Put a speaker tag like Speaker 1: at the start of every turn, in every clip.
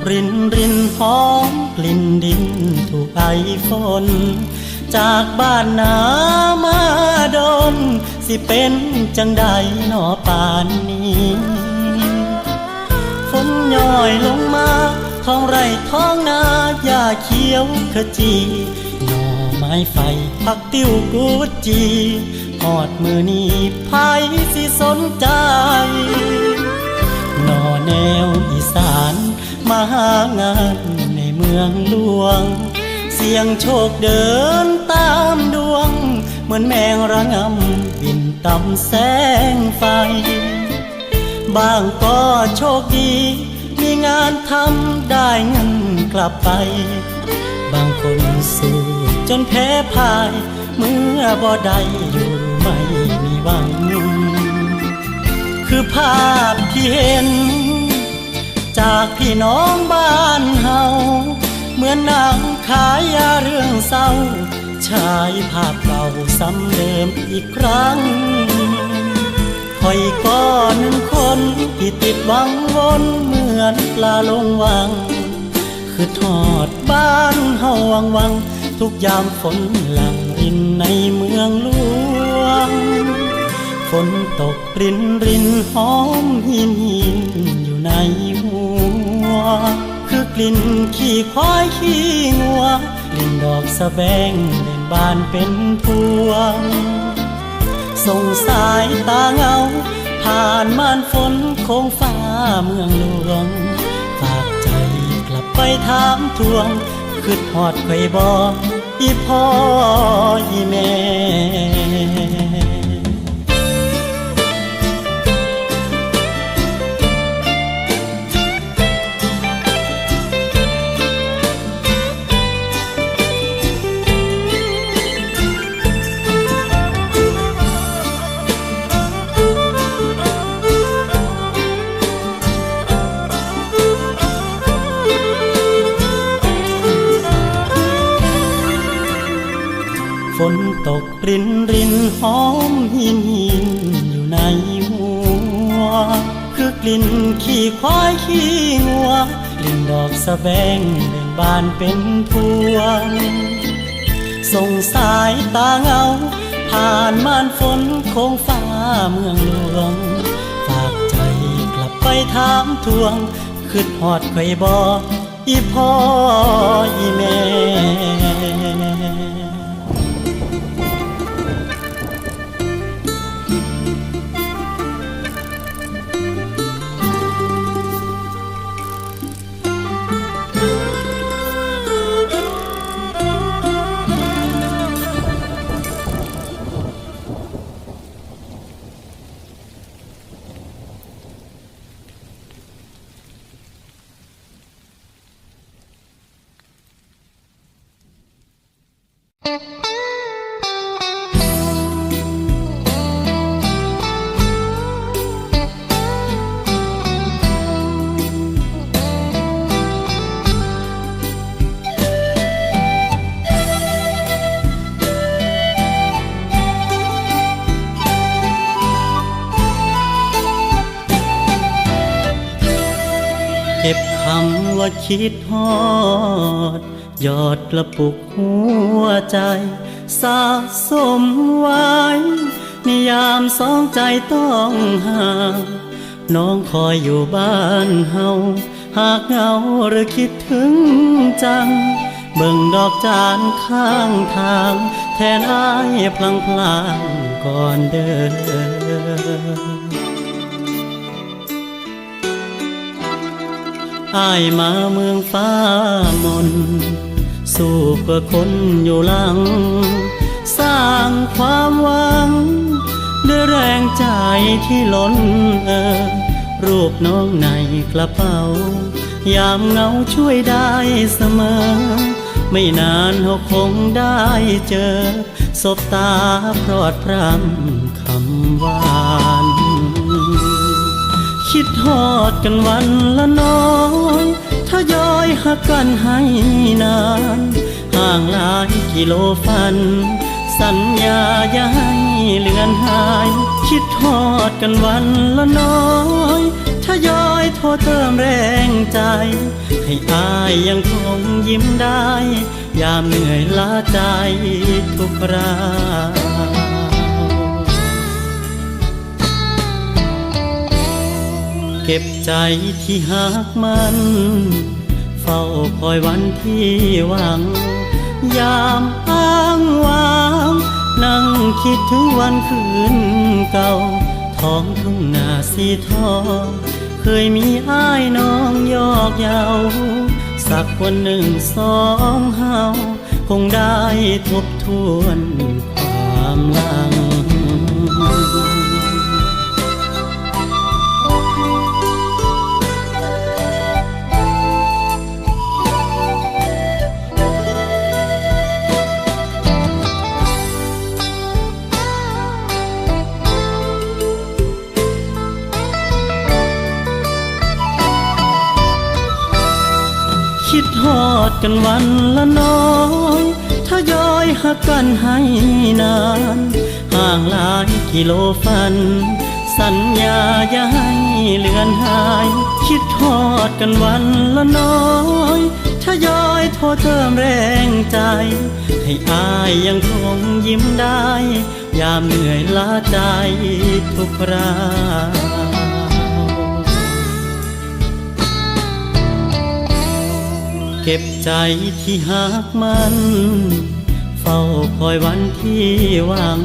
Speaker 1: กรินรินหอมกลิ่นดินถูกไอฝนจากบ้านนามาดนสิเป็นจังใดหนอป่านนี้ฝนย่อยลงมาท้องไร่ท้องนาหญ้าเขียวขจีหน่อไม้ไฟผักติ้วกุดจีหอดมือนี้ไผสิสนใจหน่อแนวอีสานมาหางานในเมืองหลวงเสียงโชคเดินตามดวงเหมือนแมงระงำบินต่ำแสงไฟบางก็โชคดีมีงานทำได้เงินกลับไปบางคนสู้จนแพ้พ่ายเมื่อบ่ได้อยู่ไม่มีหวังคือภาพที่เห็นจากพี่น้องบ้านเฮาเหมือนหนังขายยาเรื่องเศร้าฉายภาพเก่าซ้ำเดิมอีกครั้งคอยก็หนึ่งคนที่ติดหวังวนเหมือนปลาลงวังคือทอดบ้านเฮาวังทุกยามฝนหลั่งรินในเมืองหลวงฝนตกรินรินหอมหินอยู่ในหัวคือกลิ่นขี้ควายขี้งัวกลิ่นดอกสะแบงเล่นบานเป็นพวงส่งสายตาเงาผ่านม่านฝนโค้งฟ้าเมืองหลวงฝากใจกลับไปถามทวงคือทอดไข่บ่อีพ่ออีแม่ฝนตกรินรินหอมหินอยู่ในหัวคือกลิ่นขี้ควายขี้งัวกลิ่นดอกสะแบงเบ่งบานเป็นพวงส่งสายตาเงาผ่านม่านฝนโค้งฟ้าเมืองหลวงฝากใจกลับไปถามทวงคือทอดไข่บ่อีพ่ออีแม่เก็บคำว่าคิดฮอดยอดกระปุกหัวใจสะสมไว้ในยามสองใจต้องห่างน้องคอยอยู่บ้านเฮาหากเหงาหรือคิดถึงจังเบิ่งดอกจานข้างทางแทนอ้ายพลังพลางก่อนเดินอ้ายมาเมืองฟ้ามนสู้เพื่อคนอยู่หลังสร้างความหวังด้วยแรงใจที่ล้นรูปน้องในกระเป๋ายามเหงาช่วยได้เสมอไม่นานเราคงได้เจอสบตาพรอดพรำคำหวานคิดฮอดกันวันละน้อยทยอยหักกันให้นานห่างหลายกิโลฟันสัญญาอย่าให้เลือนหายคิดฮอดกันวันละน้อยท ยอยโทรเติมแรงใจให้อายยังคงยิ้มได้ยามเหนื่อยล้าใจทุกคราวเก็บใจที่หักมันเฝ้าคอยวันที่หวังยามอ้างว้างนั่งคิดถึงวันคืนเก่าท้องทุ่งนาสีทองเคยมีอ้ายน้องยอกเย้าสักวันหนึ่งสองเฮาคงได้ทบทวนความหลังคิดฮอดกันวันละน้อยทยอยหักกันให้นานห่างหลายกิโลฟันสัญญาอย่าให้เลือนหายคิดฮอดกันวันละน้อยทยอยโทรเติมแรงใจให้อายยังคงยิ้มได้ยามเหนื่อยล้าใจทุกคราวเก็บใจที่หักมันเฝ้าคอยวันที่หวัง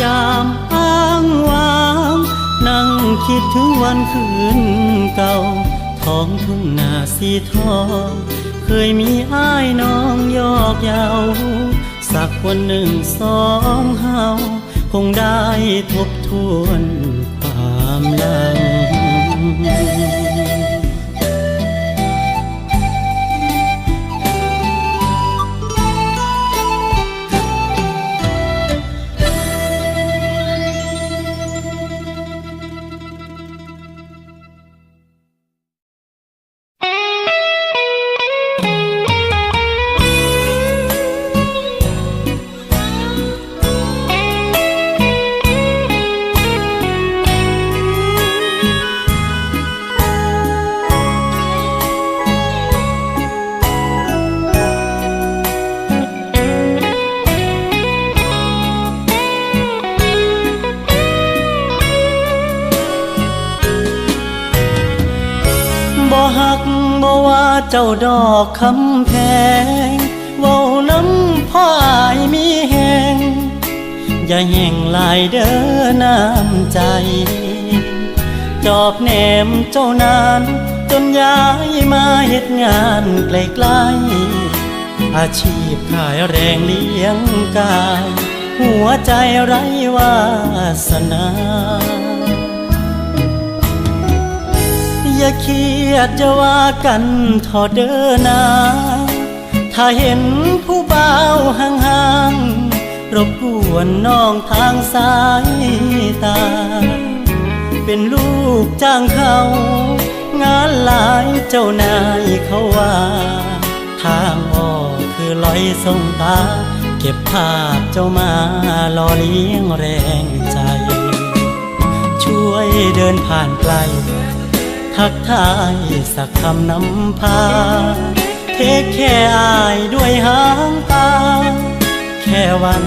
Speaker 1: ยามอ้างว้างนั่งคิดถึงวันคืนเก่าท้องทุ่งนาสีทองเคยมีอ้ายน้องยอกเย้าสักวันหนึ่งสองเฮาคงได้ทบทวนความหลังบ่ฮักบ่ว่าเจ้าดอกคำแพงเว้าน้ำพ่ออายมีแหงอย่าแห่งลายเด้อน้ำใจจอบแหนมเจ้านานจนย้ายมาเฮ็ดงานไกลๆอาชีพขายแรงเลี้ยงกายหัวใจไร้วาสนาอย่าเครียดจะว่ากันทอเด้อนาถ้าเห็นผู้บ่าวห่างๆรบกวนน้องทางสายตาเป็นลูกจ้างเขางานหลายเจ้านายเขาว่าทางออกคือลอยส่งตาเก็บภาพเจ้ามาล่อเลี้ยงแรงใจช่วยเดินผ่านไกลทักทายสักคำนำพาเทคแค่อายด้วยหางตาแค่วัน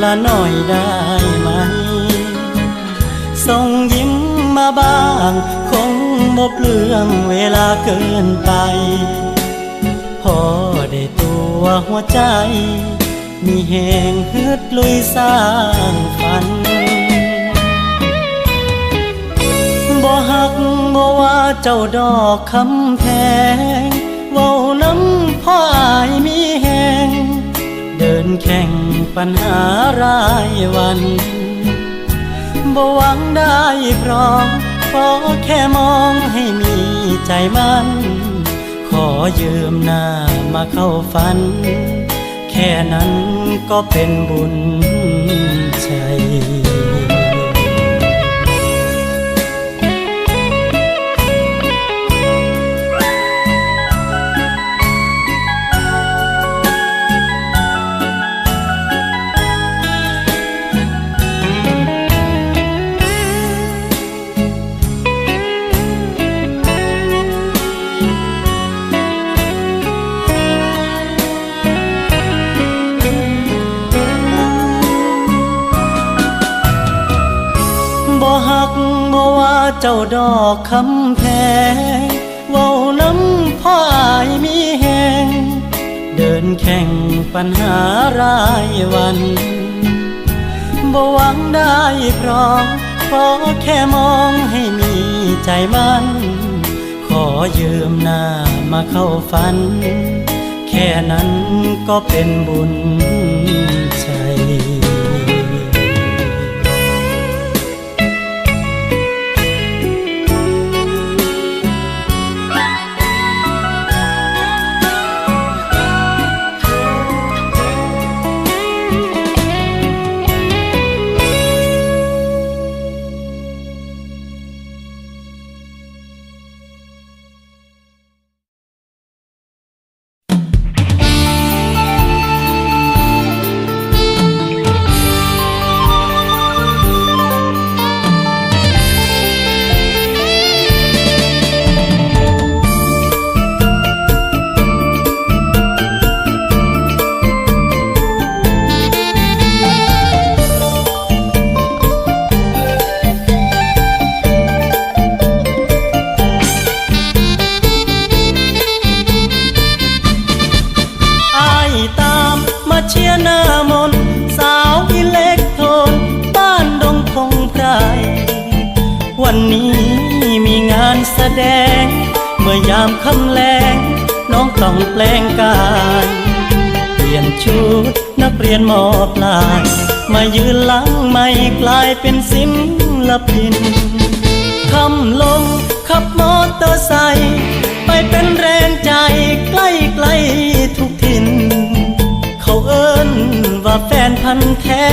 Speaker 1: ละหน่อยได้ไหมส่งยิ้มมาบ้างคงบ่เปลืองเวลาเกินไปพอได้ตัวหัวใจมีแหงฮึดลุยสร้างฝันบ่ฮักบ่ว่าเจ้าดอกคำแพงเว้าน้ำพ่ออายมีแหงเดินแข่งปัญหารายวันบ่หวังได้พร้อมขอแค่มองให้มีใจมันขอยืมหน้ามาเข้าฝันแค่นั้นก็เป็นบุญใจ บ่หักบ่ว่าเจ้าดอกคำแพงเว้าน้ำพ่ออายมีแหงเดินแข่งปัญหารายวันบ่หวังได้พร้อมขอแค่มองให้มีใจมันขอยืมหน้ามาเข้าฝันแค่นั้นก็เป็นบุญใจวันนี้มีงานแสดงเมื่อยามค่ำแลงน้องต้องแปลงกายเปลี่ยนชุดนักเรียนมอปลายมายืนหลังไม่กลายเป็นศิลปินคำลงขับมอเตอร์ไซค์ไปเป็นแรงใจใกล้ๆทุกถิ่นเขาเอิ้นว่าแฟนพันธุ์แท้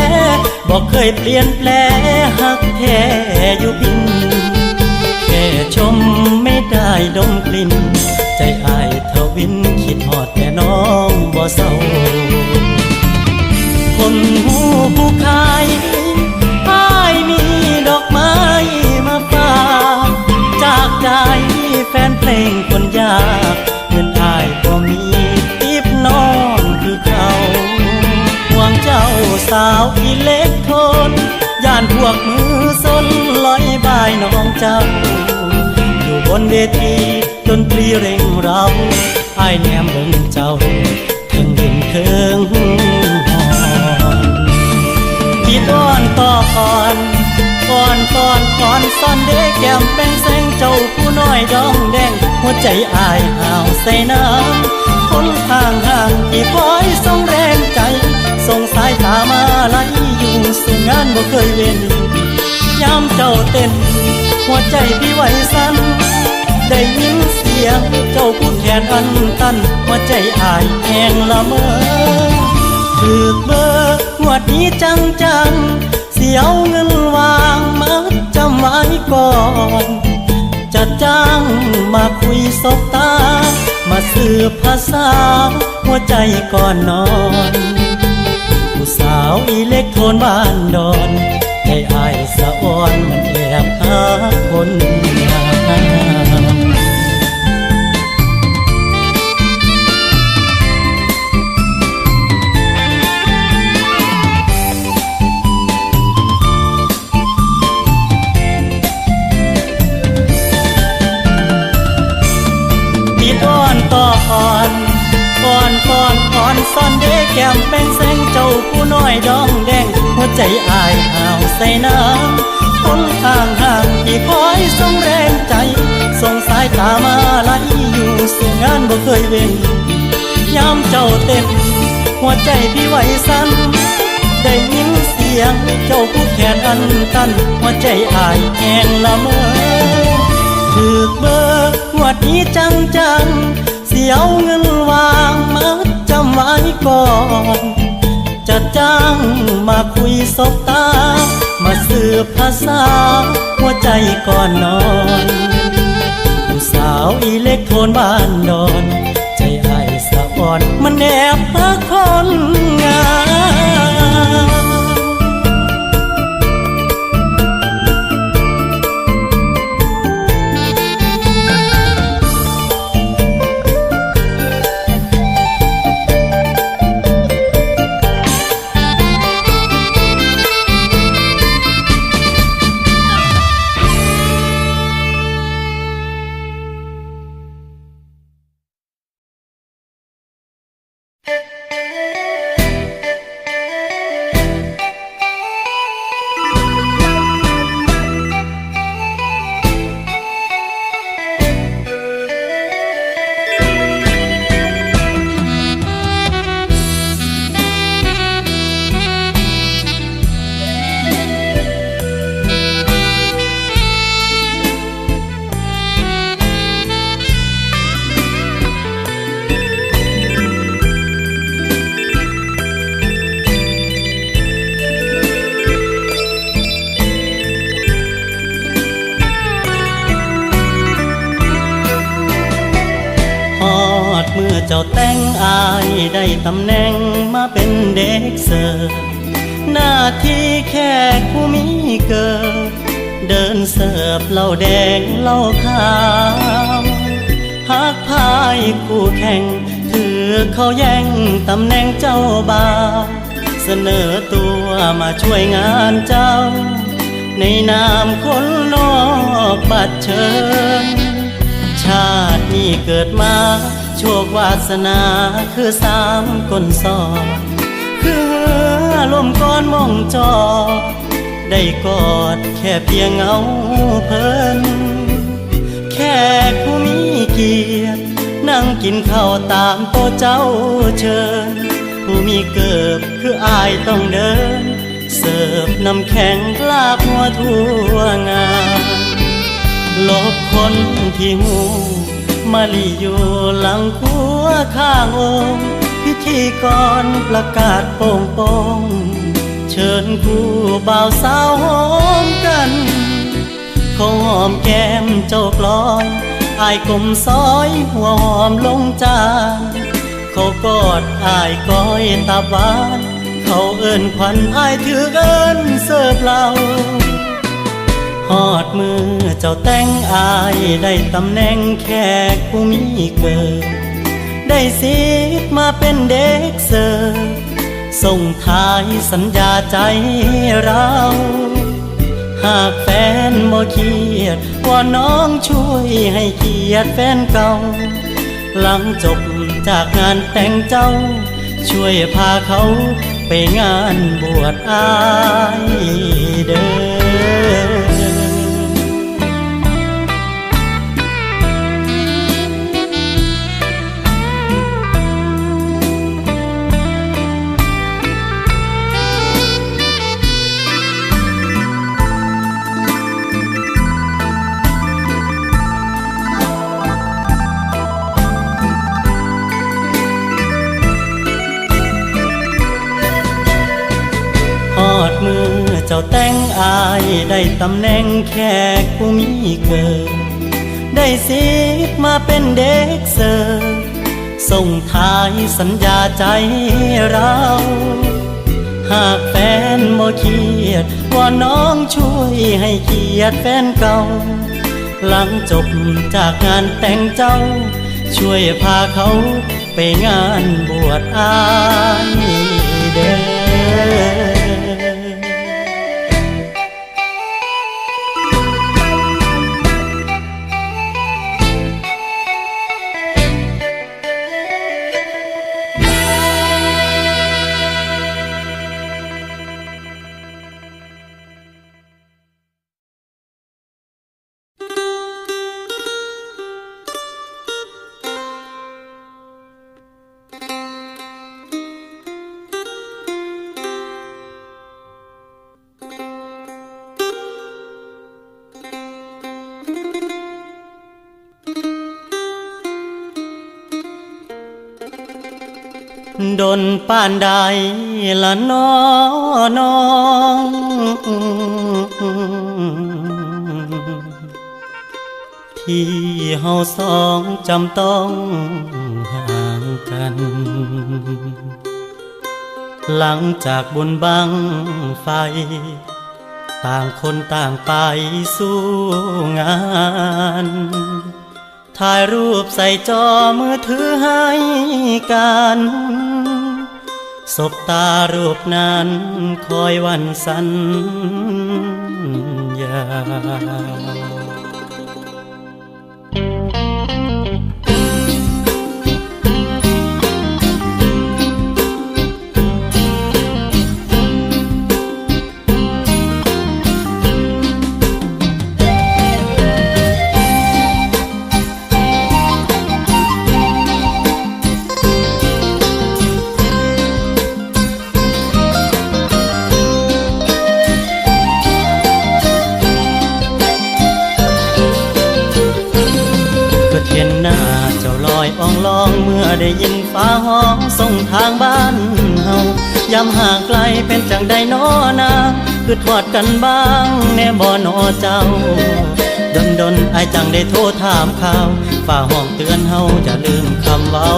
Speaker 1: บอกเคยเปลี่ยนแปลหักแท้อยู่พินแค่ชมไม่ได้ดมกลิ่นใจอายทวินคิดฮอดแต่น้องบ่เศร้าคนหูผู้ขายอ้ายมีดอกไม้มาฝากจากใจแฟนเพลงคนยากเงินอายบ่มีติบน้องคือเขาห่วงเจ้าสาวอิเล็กโทนย่านพวกมือซนลอยบายน้องเจ้าอยู่บนเวทีดนตรีเร่งเราอ้ายแนมเบิ่งเจ้าเทิงดินเทิงหอนคิดอ้อนต่อก่อนซ่อนเด็กแก้มเป็นแสงเจ้าผู้น้อยดองแดงหัวใจอายห่าวใส่น้ำคนห่างที่คอยส่งแรงใจส่งสายตามาไล่อยู่สู่งานบ่เคยเว้นยามเจ้าเต้นหัวใจพี่ไหวสั่นได้ยินเสียงเจ้าพูดแทนอันตันหัวใจอายแห้งละเมอถือเบอร์งวดนี้จังเสียวเงินวางมัดจำไว้ก่อนจะจ้างมาคุยสบตามาสืบภาษาหัวใจก่อนนอนผู้สาวอิเล็กโทนบ้านดอนใจอายสะอ่อนมันแอบหาคนงามต่ออ่อนซ่อนเด็กแก้มเป็นแสงเจ้าผู้น้อยดองแดงหัวใจอายห่าวใส่น้ำคนห่างที่คอยส่งแรงใจส่งสายตามาไล่อยู่สู่งานบ่เคยเว้นยามเจ้าเต้นหัวใจพี่ไหวสั่นได้ยินเสียงเจ้าพูดแทนอันตันหัวใจอายแห้งละเมอถือเบอร์งวดนี้จังเสียวเงินวางมัดจำไว้ก่อนจะจ้างมาคุยสบตามาสืบภาษาหัวใจก่อนนอนผู้สาวอิเล็กโทนบ้านดอนใจไอ้สะอ่อนมันแอบหาคนงาม ายได้ตำแหน่งมาเป็นเด็กเสิร์ฟหน้าที่แค่ผู้มีเกิดเดินเสิร์ฟเหล้าแดงเหล้าขาวหากพายคู่แข่งถือเขาแย่งตำแหน่งเจ้าบ่าวเสนอตัวมาช่วยงานเจ้าในนามคนนอกบัดเชิญชาตินี้เกิดมาโชควาสนาคือสามคนสอบคือลมก้อนมองจอได้กอดแค่เพียงเงาเพิ่นแค่ผู้มีเกียรตินั่งกินข้าวตามโต๊ะเจ้าเชิญผู้มีเกิบคืออายต้องเดินเสิร์ฟน้ำแข็งลากหัวทั่วงานลบคนที่หูมาลีอยู่หลังคัวข้างองค์พิธีกรประกาศโป่งโป่งเชิญคู่บ่าวสาวหอมกันเขาหอมแก้มเจ้ากลอยอายกลมซอยหัวหอมลงจานเขากอดอายก้อยตาหวานเขาเอิ้นขวัญอายถือเอิ้นเสิร์ฟเราหอดมือเจ้าแต่งอายได้ตำแหน่งแขกผู้มีเกิดได้สิทธิ์มาเป็นเด็กเสิร์ฟส่งท้ายสัญญาใจเราหากแฟนบ่เครียดว่าน้องช่วยให้เกียรติแฟนเก่าหลังจบจากงานแต่งเจ้าช่วยพาเขาไปงานบวชอายเด้อมือเจ้าแต่งอายได้ตำแหน่งแขกผู้มีเกิดได้สิทธิ์มาเป็นเด็กเสิร์ฟส่งท้ายสัญญาใจเราหากแฟนบ่เครียดว่าน้องช่วยให้เกียรติแฟนเก่าหลังจบจากงานแต่งเจ้าช่วยพาเขาไปงานบวชอายเด้อดนป่านใดละน้องที่เฮาสองจำต้องห่างกัน หลังจากบุญบังไฟต่างคนต่างไปสู้งานถ่ายรูปใส่จอมือถือให้กันสบตารูปนั้นคอยวันสัญญาเห็นหน้าเจ้าลอยอ่องลองเมื่อได้ยินฟ้าห้องส่งทางบ้านเฮายามห่างไกลเป็นจังใดน้อนางคือทอดกันบ้างแน่บ่นอเจ้าดนไอจังได้โทรถามข่าวฟ้าห้องเตือนเฮาจะลืมคำเว้า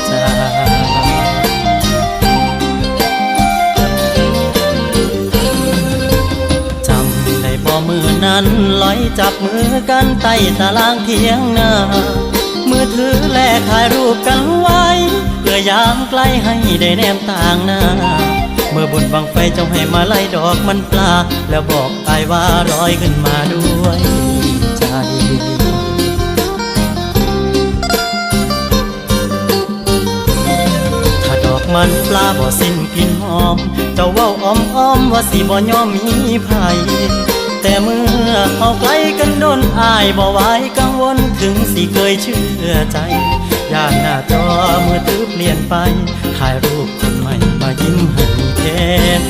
Speaker 1: จา มือนั้นลอยจับมือกันใต้ตารางเทียงนามือถือแลกถ่ายรูปกันไว้เพื่อยามใกล้ให้ได้แนมต่างหน้าเมื่อบุญบังไฟเจ้าให้มาไล่ดอกมันปลาแล้วบอกอายว่าร้อยขึ้นมาด้วยใจถ้าดอกมันปลาบ่สิ้นกลิ่นหอมเจ้าเว้าอ้อมว่าสิบ่ยอมมีภัยแต่เมื่อเอาไกลกันโดนอายบ่ไหวกังวลถึงสิเคยเชื่อใจย่านหน้าจอมือถือเปลี่ยนไปถ่ายรูปคนใหม่มายิ้มให้แทน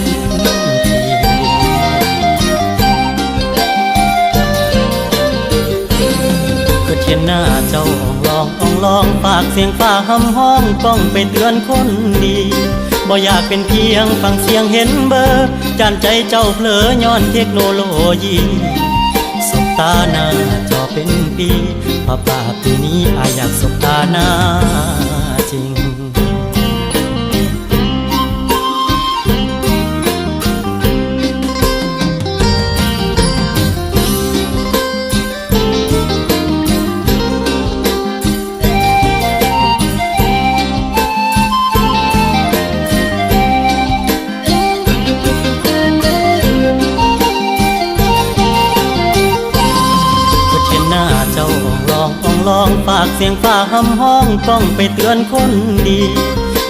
Speaker 1: ก็เทียนหน้าเจ้าลองฝากเสียงฟ้าหำห้องก้องไปเตือนคนดีบ่อยากเป็นเพียงฟังเสียงเห็นเบอร์จานใจเจ้าเผลอย้อนเทคโนโลยีสบตาหน้าจอเป็นปีป่าปีนี้อายอยากสบตาหน้าจริงลองฝากเสียงฟ้าหำห้องก้องไปเตือนคนดี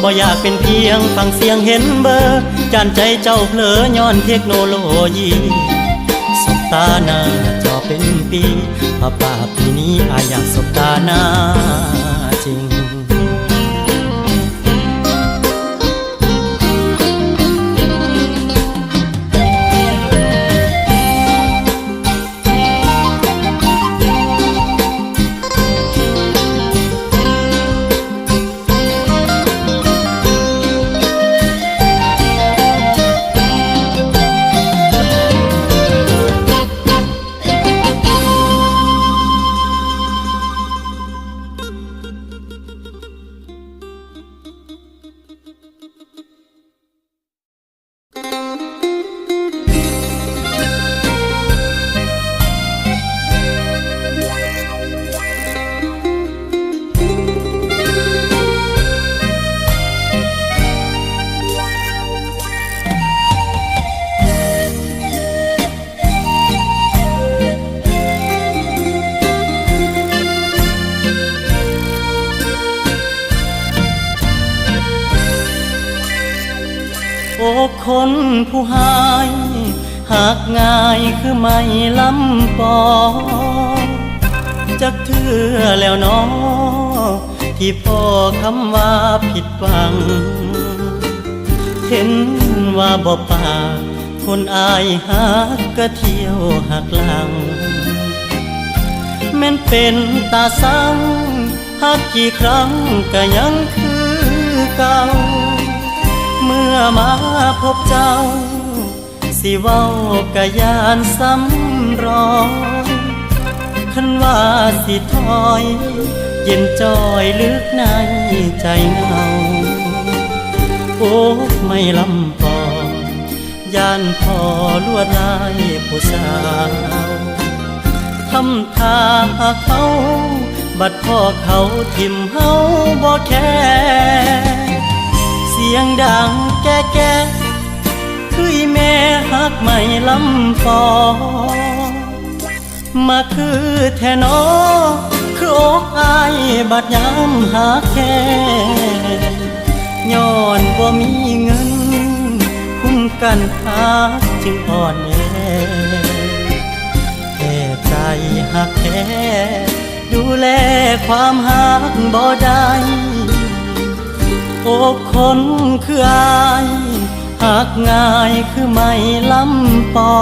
Speaker 1: บ่อยากเป็นเพียงฟังเสียงเห็นเบอร์จานใจเจ้าเผลอย้อนเทคโนโลยีสบตาหน้าจอเป็นปีป่าปีนี้อายอยากสบตาหน้าจริงโอ้คนผู้หายหากง่ายคือไม่ลำปอจักเทื่อแล้วน้อที่พ่อคำว่าผิดหวังเห็นว่าบ่ปากคนอายหักก็เที่ยวหักหลังแม่นเป็นตาสังหักกี่ครั้งก็ยังคือเก่าเมื่อมาพบเจ้าสิเว้ากะยานซ้ำรอยคันว่าสิถอยเย็นจอยลึกในใจเงาโอ้ไม่ลำปอย่านพอลวดลายผู้สาวทำท่าเขาบัดพ่อเขาทิ่มเฮาบ่แค่เสียงดังแก่ๆคือแม่ฮักไม่ลำปอมาคือแท่นอคืออกอายบัดยามหาแค่ย้อนบ่มีเงินคุ้มกันฮักจึงอ่อนแอแค่ใจฮักแท้ดูแลความฮักบ่ได้โอ้คนคืออายหักง่ายคือไม่ลำปอ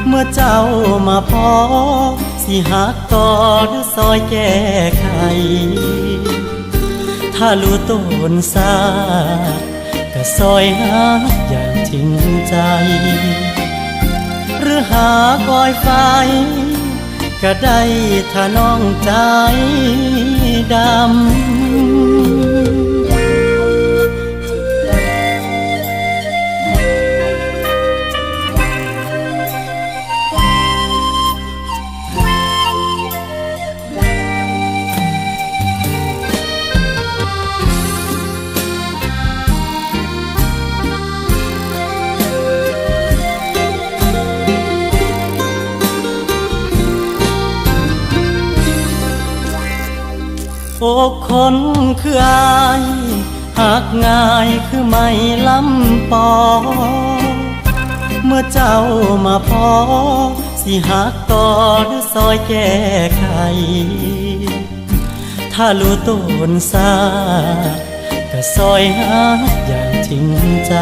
Speaker 1: เมื่อเจ้ามาพอสิหักต่อหรือซอยแก้ไขถ้ารู้ต้นสาก็ซอยหักอย่างจริงใจหรือหาคอยไฟก็ได้ถ้าน้องใจดำ อกคนคืออายหากง่ายคือไม่ลำปอเมื่อเจ้ามาพอสิหักต่อหรือซอยแก้ไขถ้ารู้ตนซาก็ซอยหักอย่างจริงใจ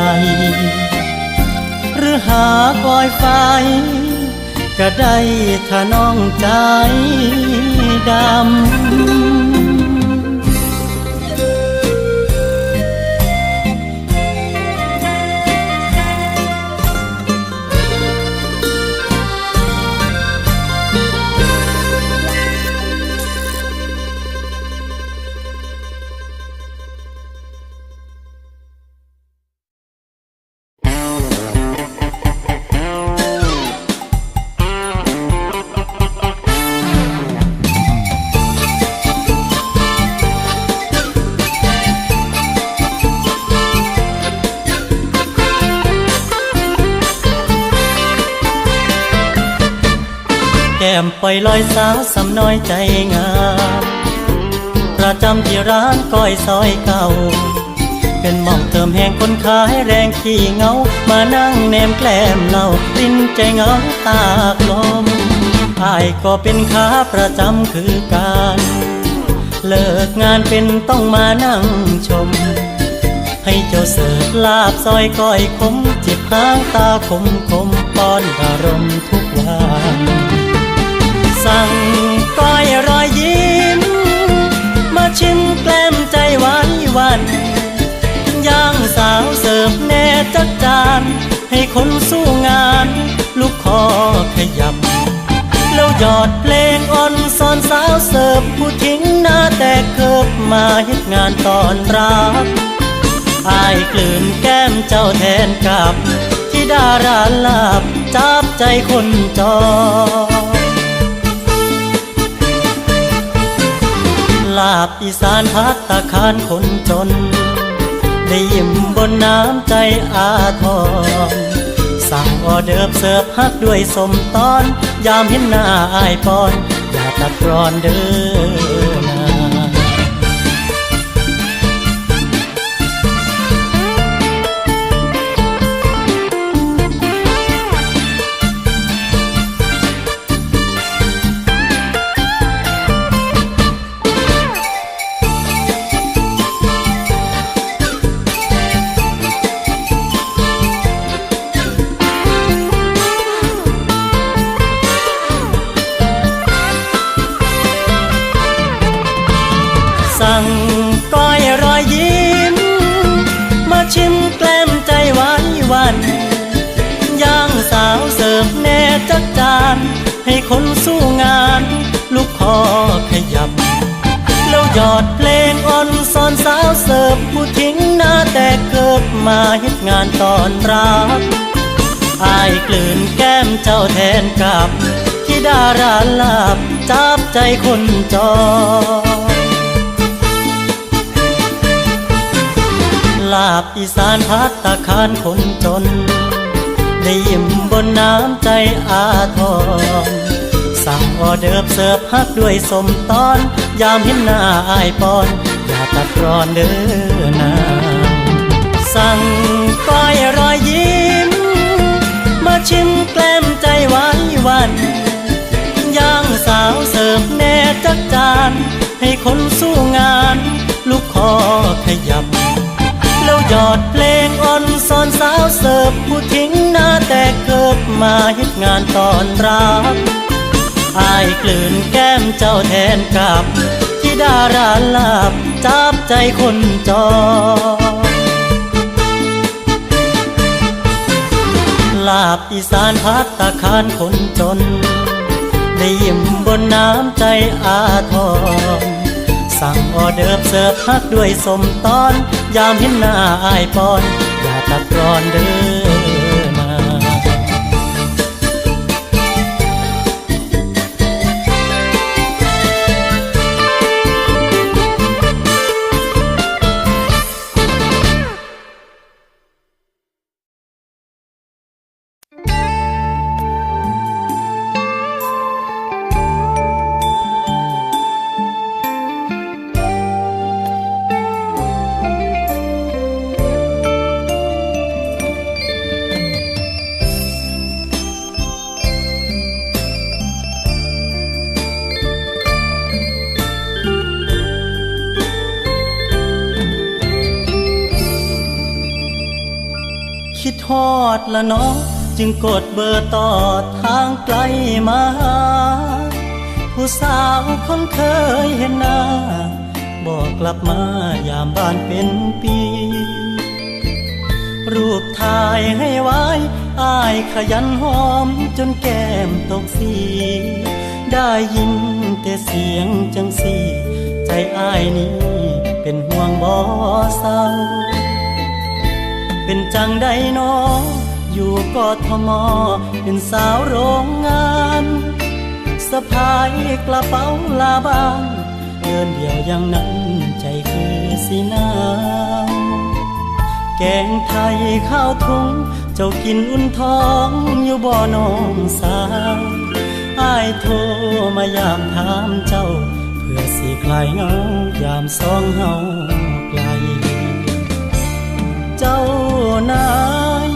Speaker 1: หรือหาคอยไฟก็ได้ถ้าน้องใจดำแก้มปล่อยลอยสาวสำน้อยใจงามประจำที่ร้านก้อยซอยเก่าเป็นหม่องเติมแห่งคนขายแรงขี้เงามานั่งแนมแกล้มเล่าลิ้นใจเงาตากลมอายก็เป็นขาประจำคือการเลิกงานเป็นต้องมานั่งชมให้เจ้าเสิร์ฟลาบซอยก้อยขมจิบหางตาคมป้อนอารมณ์ทุกวันสั่งก้อยรอยยิ้มมาชิมแกล้มใจหวานวันย่างสาวเสิร์ฟแน่จัดจานให้คนสู้งานลูกคอขยับแล้วหยอดเพลงอ่อนสอนสาวเสิร์ฟผู้ทิ้งหน้าแต่เกิบมาเฮ็ดงานตอนรับอายกลืนแก้มเจ้าแทนกับที่ดาราลาบจับใจคนจอลาบอีสานภัตตาคารคนจนได้ยิ้มบนน้ำใจอาทรสั่งออเดิร์ฟเสิร์ฟฮักด้วยสมตอนยามเห็นหน้าอายปอนอย่าตัดรอนเด้อนะสั่งก้อยรอยยิ้มมาชิมแกล้มใจหวานวันย่างสาวเสิร์ฟแน่จัดจานให้คนสู้งานลูกคอขยับแล้วหยอดเพลงอ่อนสอนสาวเสิร์ฟผู้ทิ้งหน้าแต่เกิดมาเฮ็ดงานตอนรับอายกลืนแก้มเจ้าแทนกับที่ดาราลาบจับใจคนจอลาบอีสานภัตตาคารคนจนได้ยิ้มบนน้ำใจอาทรสั่งออเดิร์ฟเสิร์ฟฮักด้วยสมตอนยามเห็นหน้าอายปอนอย่าตัดรอนเด้อนางสั่งก้อยรอยยิ้มมาชิมแกล้มใจหวานวันย่างสาวเสิร์ฟแน่จัดจานให้คนสู้งานลูกคอขยับแล้วหยอดเพลงอ่อนสอนสาวเสิร์ฟผู้ทิ้งหน้าแต่เกิดมาเฮ็ดงานตอนรับอายกลืนแก้มเจ้าแทนกับที่ดาราลาบจับใจคนจอลาบอีสานภัตตาคารคนจนได้ยิ้มบนน้ำใจอาทรสั่งออเดิร์ฟเสิร์ฟฮักด้วยสมตอนยามเห็นหน้าอายปอนอย่าตัดรอนเด้อนะ
Speaker 2: เ
Speaker 1: ดละเนาะจึงกดเบอร์ต่อทางไกลมาหาผู้สาวคนเคยเห็นหน้าบอกกลับมายามบ้านเป็นปีรูปถ่ายให้ไว้อ้ายขยันหอมจนแก้มตกสีได้ยินแต่เสียงจังสีใจอ้ายนี้เป็นห่วงบ่เศร้าเป็นจังใดน้ออยู่กทมเป็นสาวโรงงานสะพายกระเป๋าลาบ้านเดินเดียวอย่างนั้นใจคือสีหนาวแกงไทยข้าวทุงเจ้ากินอุ่นท้องอยู่บ่น้องสาวอ้ายโทรมายามถามเจ้าเพื่อสิคลายเหงายามสองเฮาไกลเจ้านาย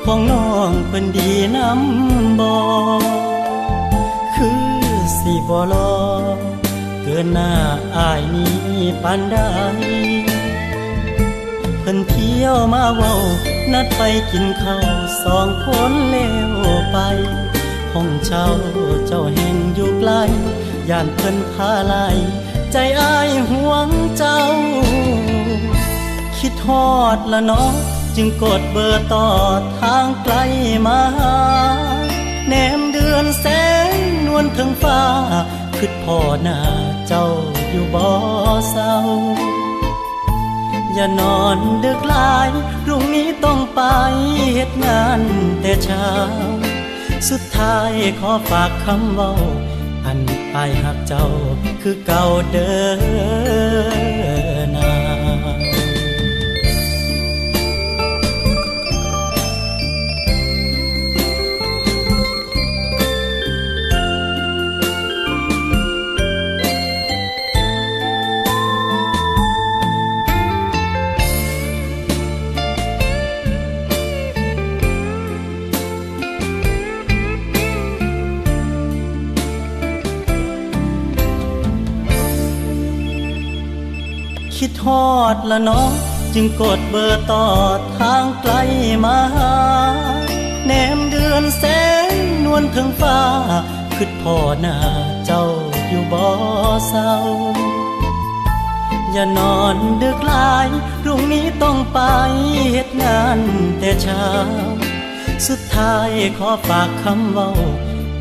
Speaker 1: ของน้องเป็นดีน้ำบ่คือสิบ่รอเกินหน้าอ้ายนี้ปานใดเพิ่นเที่ยวมาเว้านัดไปกินข้าวสองคนแล้วไปห้องเช่าเจ้าแห่งอยู่ไกลย่านเพิ่นพาไล่ใจอ้ายห่วงเจ้าคิดฮอดละเนาะจึงกดเบอร์ต่อทางไกลมาหาแนมเดือนแสงนวลถึงฟ้าคิดพ่อหน้าเจ้าอยู่บ่เศร้าอย่านอนดึกหลายพรุ่งนี้ต้องไปเฮ็ดงานแต่เช้าสุดท้ายขอฝากคำเว้าอันอ้ายหักเจ้าคือเก่าเด้อนาคิดฮอดละเนาะจึงกดเบอร์ต่อทางไกลมาหาแนมเดือนแสงนวลถึงฟ้าคิดพ่อหน้าเจ้าอยู่บ่เศร้าอย่านอนดึกหลายพรุ่งนี้ต้องไปเฮ็ดงานแต่เช้าสุดท้ายขอฝากคำเว้า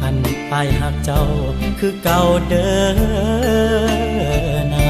Speaker 1: อันอ้ายหักเจ้าคือเก่าเด้อนา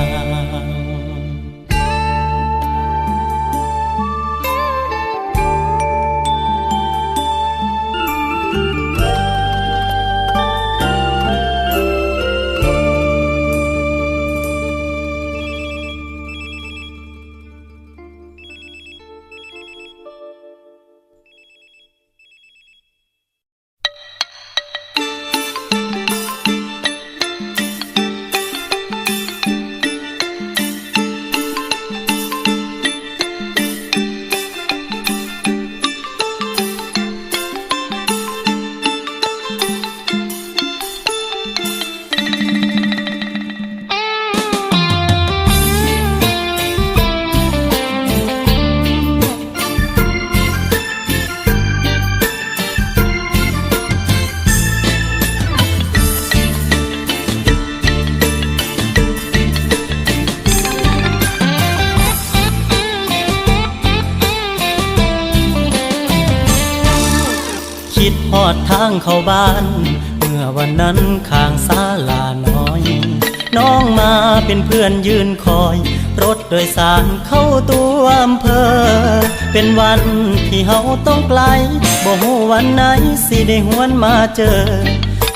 Speaker 1: คิดฮอดทางเข้าบ้านเมื่อวันนั้นข้างศาลาน้อยน้องมาเป็นเพื่อนยืนคอยรถโดยสารเข้าตัวอำเภอเป็นวันที่เฮาต้องไกลบ่ฮู้วันไหนสิได้หวนมาเจอ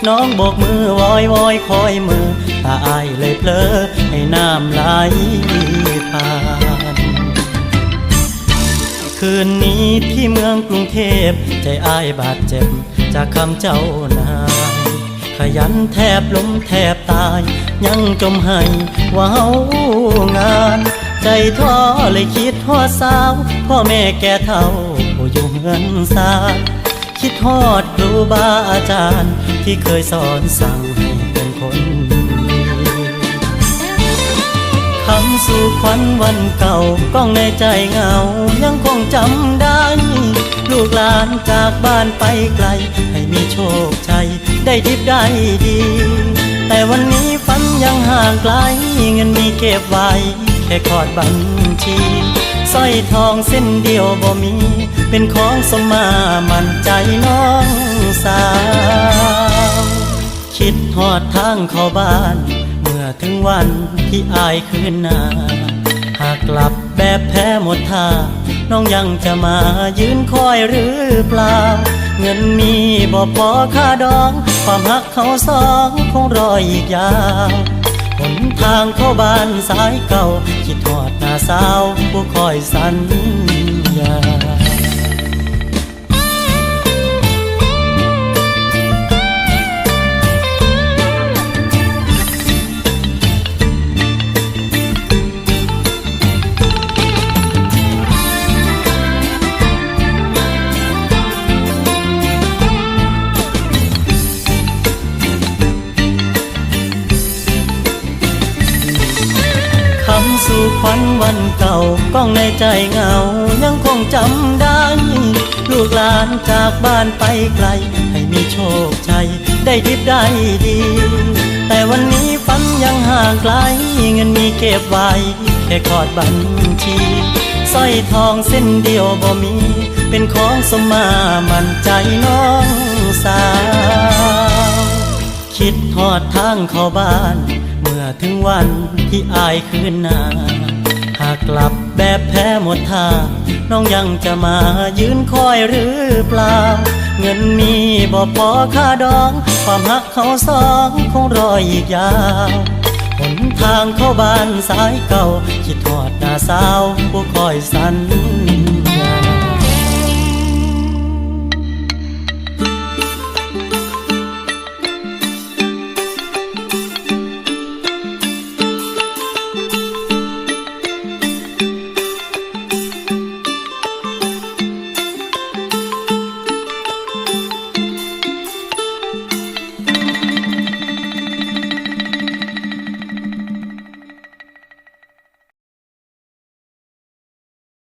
Speaker 1: น้องโบกมือวอยวอยคอยมือตาอ้ายเลยเพลอให้น้ำไหลผ่านคืนนี้ที่เมืองกรุงเทพใจอ้ายบาดเจ็บจากคำเจ้านายขยันแทบล้มแทบตายยังจมให้ว่าเฮางานใจท้อเลยคิดฮอดสาวพ่อแม่แก่เฒ่าผู้อยู่เฮือนซาคิดฮอดครูบาอาจารย์ที่เคยสอนสั่งให้เป็นคนดีคำสู่ขวัญวันเก่าก้องในใจเหงายังคงจำได้ลู ลูกหลานจากบ้านไปไกลให้มีโชคชัยได้ดิบได้ดีแต่วันนี้ฝันยังห่างไกลเงินมีเก็บไว้แค่ขอดบัญชีสร้อยทองเส้นเดียวบ่มีเป็นของสมมามั่นใจน้องสาวคิดหอดทางเข้าบ้านเมื่อถึงวันที่อายคืนหน้าหากกลับแบบแพ้หมดท่าน้องยังจะมายืนคอยหรือเปล่าเงินมีบ่พอค่าดองความหักเขาสองคงรออีกยาวหนทางเข้าบ้านสายเก่าคิดทอดหน้าสาวผู้คอยสัญญาคำสู่ขวัญวันเก่าก้องในใจเหงายังคงจำได้ลูกหลานจากบ้านไปไกลให้มีโชคชัยได้ดิบได้ดีแต่วันนี้ฝันยังห่างไกลเงินมีเก็บไว้แค่ขอดบัญชีสร้อยทองเส้นเดียวบ่มีเป็นของสมมามั่นใจน้องสาวคิดทอดทางเข้าบ้านเมื่อถึงวันที่อายคืนหน้าหากกลับแบบแพ้หมดท่าน้องยังจะมายืนคอยหรือเปล่าเงินมีบ่พอค่าดองความหักเขาสองคงรออีกยาวหนทางเข้าบ้านสายเก่าคิดทอดหน้าสาวผู้คอยสัญ